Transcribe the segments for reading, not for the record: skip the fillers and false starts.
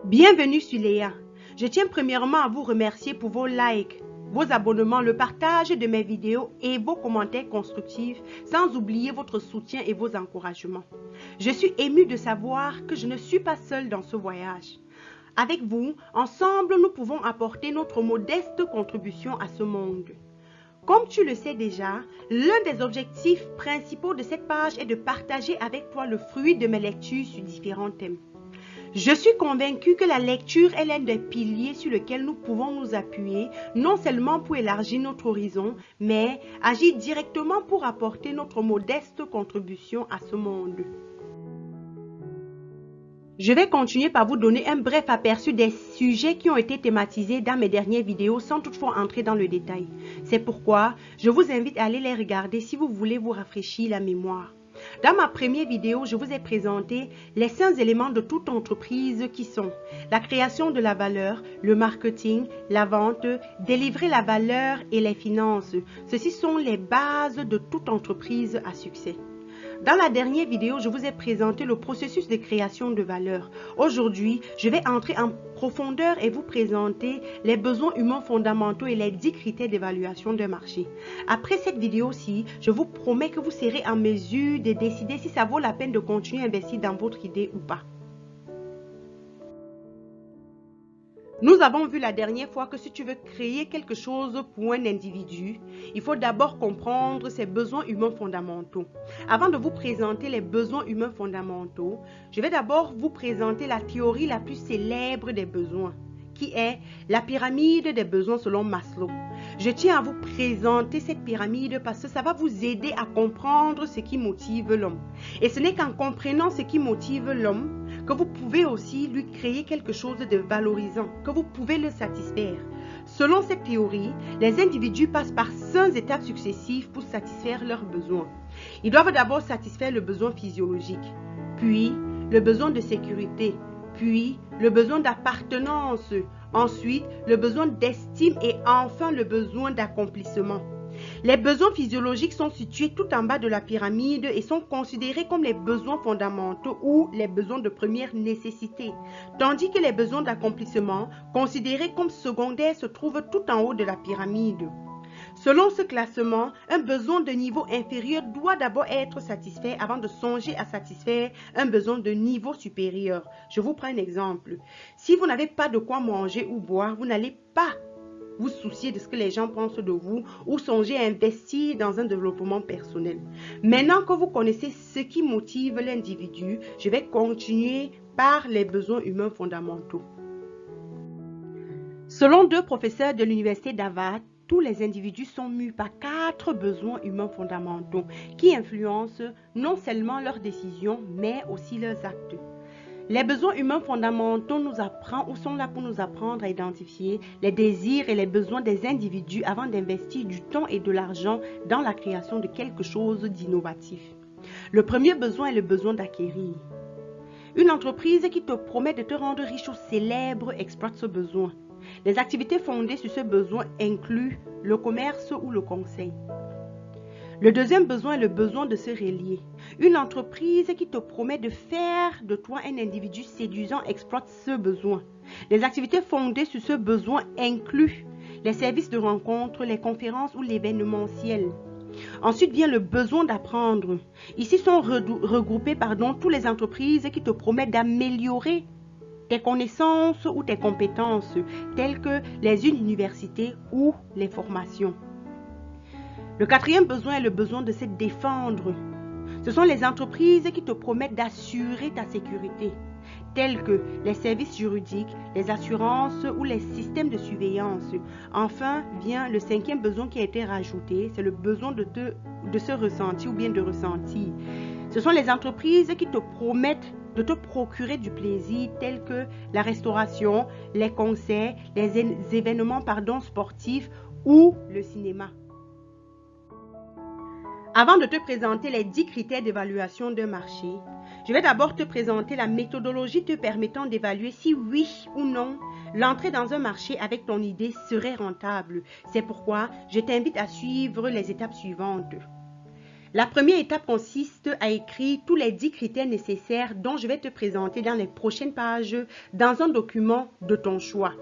Bienvenue sur Léa. Je tiens premièrement à vous remercier pour vos likes, vos abonnements, le partage de mes vidéos et vos commentaires constructifs, sans oublier votre soutien et vos encouragements. Je suis émue de savoir que je ne suis pas seule dans ce voyage. Avec vous, ensemble, nous pouvons apporter notre modeste contribution à ce monde. Comme tu le sais déjà, l'un des objectifs principaux de cette page est de partager avec toi le fruit de mes lectures sur différents thèmes. Je suis convaincue que la lecture est l'un des piliers sur lesquels nous pouvons nous appuyer, non seulement pour élargir notre horizon, mais agir directement pour apporter notre modeste contribution à ce monde. Je vais continuer par vous donner un bref aperçu des sujets qui ont été thématisés dans mes dernières vidéos sans toutefois entrer dans le détail. C'est pourquoi je vous invite à aller les regarder si vous voulez vous rafraîchir la mémoire. Dans ma première vidéo, je vous ai présenté les 5 éléments de toute entreprise qui sont la création de la valeur, le marketing, la vente, délivrer la valeur et les finances. Ceci sont les bases de toute entreprise à succès. Dans la dernière vidéo, je vous ai présenté le processus de création de valeur. Aujourd'hui, je vais entrer en profondeur et vous présenter les besoins humains fondamentaux et les 10 critères d'évaluation d'un marché. Après cette vidéo-ci, je vous promets que vous serez en mesure de décider si ça vaut la peine de continuer à investir dans votre idée ou pas. Nous avons vu la dernière fois que si tu veux créer quelque chose pour un individu, il faut d'abord comprendre ses besoins humains fondamentaux. Avant de vous présenter les besoins humains fondamentaux, je vais d'abord vous présenter la théorie la plus célèbre des besoins, qui est la pyramide des besoins selon Maslow. Je tiens à vous présenter cette pyramide parce que ça va vous aider à comprendre ce qui motive l'homme. Et ce n'est qu'en comprenant ce qui motive l'homme que vous pouvez aussi lui créer quelque chose de valorisant, que vous pouvez le satisfaire. Selon cette théorie, les individus passent par 5 étapes successives pour satisfaire leurs besoins. Ils doivent d'abord satisfaire le besoin physiologique, puis le besoin de sécurité, puis le besoin d'appartenance, ensuite le besoin d'estime et enfin le besoin d'accomplissement. Les besoins physiologiques sont situés tout en bas de la pyramide et sont considérés comme les besoins fondamentaux ou les besoins de première nécessité, tandis que les besoins d'accomplissement, considérés comme secondaires, se trouvent tout en haut de la pyramide. Selon ce classement, un besoin de niveau inférieur doit d'abord être satisfait avant de songer à satisfaire un besoin de niveau supérieur. Je vous prends un exemple. Si vous n'avez pas de quoi manger ou boire, vous n'allez pas vous soucier de ce que les gens pensent de vous ou songer à investir dans un développement personnel. Maintenant que vous connaissez ce qui motive l'individu, je vais continuer par les besoins humains fondamentaux. Selon 2 professeurs de l'université d'Harvard, tous les individus sont mus par 4 besoins humains fondamentaux qui influencent non seulement leurs décisions, mais aussi leurs actes. Les besoins humains fondamentaux sont là pour nous apprendre à identifier les désirs et les besoins des individus avant d'investir du temps et de l'argent dans la création de quelque chose d'innovatif. Le premier besoin est le besoin d'acquérir. Une entreprise qui te promet de te rendre riche ou célèbre exploite ce besoin. Les activités fondées sur ce besoin incluent le commerce ou le conseil. Le deuxième besoin est le besoin de se relier. Une entreprise qui te promet de faire de toi un individu séduisant exploite ce besoin. Les activités fondées sur ce besoin incluent les services de rencontre, les conférences ou l'événementiel. Ensuite vient le besoin d'apprendre. Ici sont regroupées toutes les entreprises qui te promettent d'améliorer tes connaissances ou tes compétences, telles que les universités ou les formations. Le quatrième besoin est le besoin de se défendre. Ce sont les entreprises qui te promettent d'assurer ta sécurité, tels que les services juridiques, les assurances ou les systèmes de surveillance. Enfin vient le 5e besoin qui a été rajouté, c'est le besoin de se ressentir ou bien de ressentir. Ce sont les entreprises qui te promettent de te procurer du plaisir, tels que la restauration, les concerts, les événements sportifs ou le cinéma. Avant de te présenter les 10 critères d'évaluation d'un marché, je vais d'abord te présenter la méthodologie te permettant d'évaluer si oui ou non l'entrée dans un marché avec ton idée serait rentable. C'est pourquoi je t'invite à suivre les étapes suivantes. La première étape consiste à écrire tous les 10 critères nécessaires dont je vais te présenter dans les prochaines pages dans un document de ton choix.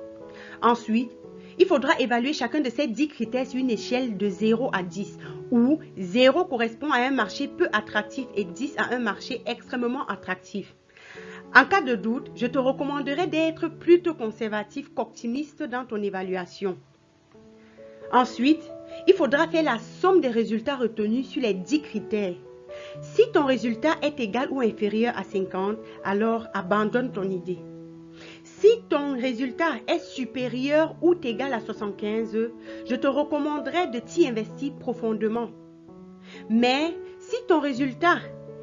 Ensuite, il faudra évaluer chacun de ces 10 critères sur une échelle de 0 à 10, où 0 correspond à un marché peu attractif et 10 à un marché extrêmement attractif. En cas de doute, je te recommanderais d'être plutôt conservatif qu'optimiste dans ton évaluation. Ensuite, il faudra faire la somme des résultats retenus sur les 10 critères. Si ton résultat est égal ou inférieur à 50, alors abandonne ton idée. Si ton résultat est supérieur ou égal à 75, je te recommanderais de t'y investir profondément. Mais si ton résultat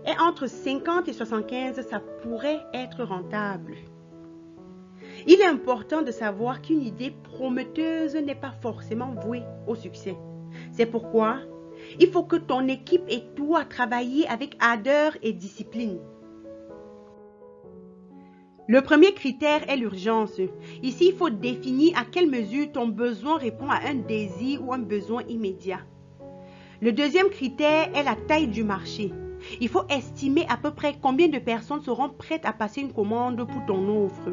est entre 50 et 75, ça pourrait être rentable. Il est important de savoir qu'une idée prometteuse n'est pas forcément vouée au succès. C'est pourquoi il faut que ton équipe et toi travaillez avec ardeur et discipline. Le premier critère est l'urgence. Ici, il faut définir à quelle mesure ton besoin répond à un désir ou un besoin immédiat. Le deuxième critère est la taille du marché. Il faut estimer à peu près combien de personnes seront prêtes à passer une commande pour ton offre.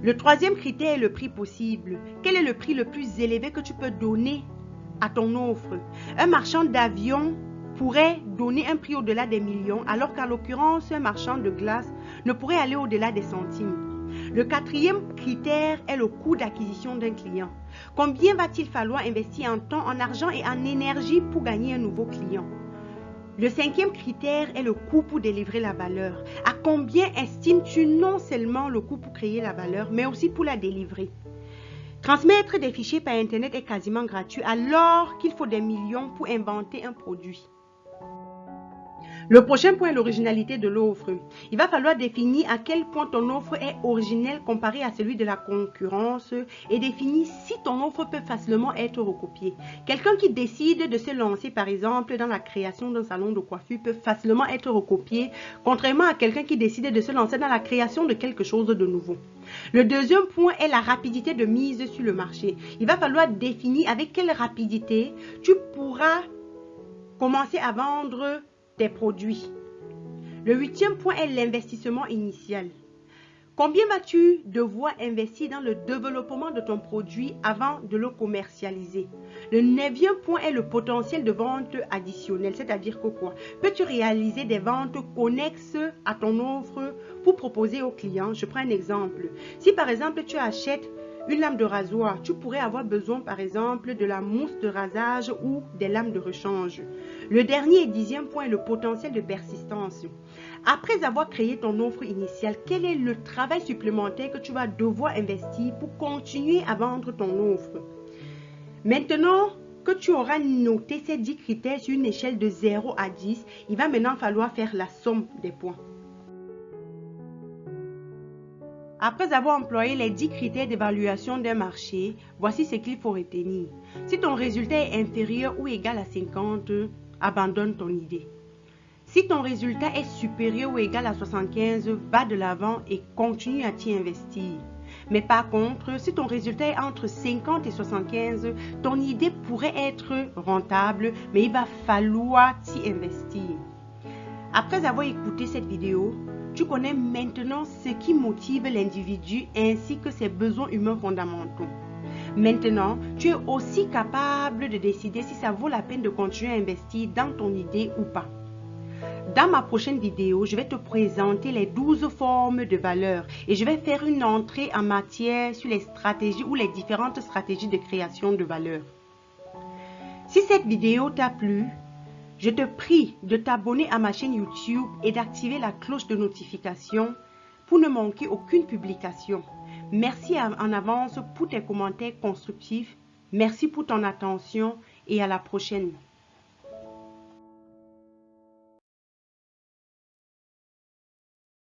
Le troisième critère est le prix possible. Quel est le prix le plus élevé que tu peux donner à ton offre? Un marchand d'avions pourrait donner un prix au-delà des millions, alors qu'en l'occurrence, un marchand de glace ne pourrait aller au-delà des centimes. Le quatrième critère est le coût d'acquisition d'un client. Combien va-t-il falloir investir en temps, en argent et en énergie pour gagner un nouveau client? Le cinquième critère est le coût pour délivrer la valeur. À combien estimes-tu non seulement le coût pour créer la valeur, mais aussi pour la délivrer? Transmettre des fichiers par Internet est quasiment gratuit, alors qu'il faut des millions pour inventer un produit. Le prochain point est l'originalité de l'offre. Il va falloir définir à quel point ton offre est originelle comparée à celui de la concurrence et définir si ton offre peut facilement être recopiée. Quelqu'un qui décide de se lancer par exemple dans la création d'un salon de coiffure peut facilement être recopié, contrairement à quelqu'un qui décide de se lancer dans la création de quelque chose de nouveau. Le deuxième point est la rapidité de mise sur le marché. Il va falloir définir avec quelle rapidité tu pourras commencer à vendre tes produits. Le huitième point est l'investissement initial. Combien vas-tu devoir investir dans le développement de ton produit avant de le commercialiser? Le neuvième point est le potentiel de vente additionnelle, c'est-à-dire que quoi? Peux-tu réaliser des ventes connexes à ton offre pour proposer aux clients? Je prends un exemple. Si par exemple tu achètes une lame de rasoir, tu pourrais avoir besoin par exemple de la mousse de rasage ou des lames de rechange. Le dernier et dixième point est le potentiel de persistance. Après avoir créé ton offre initiale, quel est le travail supplémentaire que tu vas devoir investir pour continuer à vendre ton offre? Maintenant que tu auras noté ces 10 critères sur une échelle de 0 à 10, il va maintenant falloir faire la somme des points. Après avoir employé les 10 critères d'évaluation d'un marché, voici ce qu'il faut retenir. Si ton résultat est inférieur ou égal à 50, abandonne ton idée. Si ton résultat est supérieur ou égal à 75, va de l'avant et continue à t'y investir. Mais par contre, si ton résultat est entre 50 et 75, ton idée pourrait être rentable, mais il va falloir t'y investir. Après avoir écouté cette vidéo, tu connais maintenant ce qui motive l'individu ainsi que ses besoins humains fondamentaux. Maintenant, tu es aussi capable de décider si ça vaut la peine de continuer à investir dans ton idée ou pas. Dans ma prochaine vidéo, je vais te présenter les 12 formes de valeur et je vais faire une entrée en matière sur les stratégies ou les différentes stratégies de création de valeur. Si cette vidéo t'a plu, je te prie de t'abonner à ma chaîne YouTube et d'activer la cloche de notification pour ne manquer aucune publication. Merci en avance pour tes commentaires constructifs. Merci pour ton attention et à la prochaine.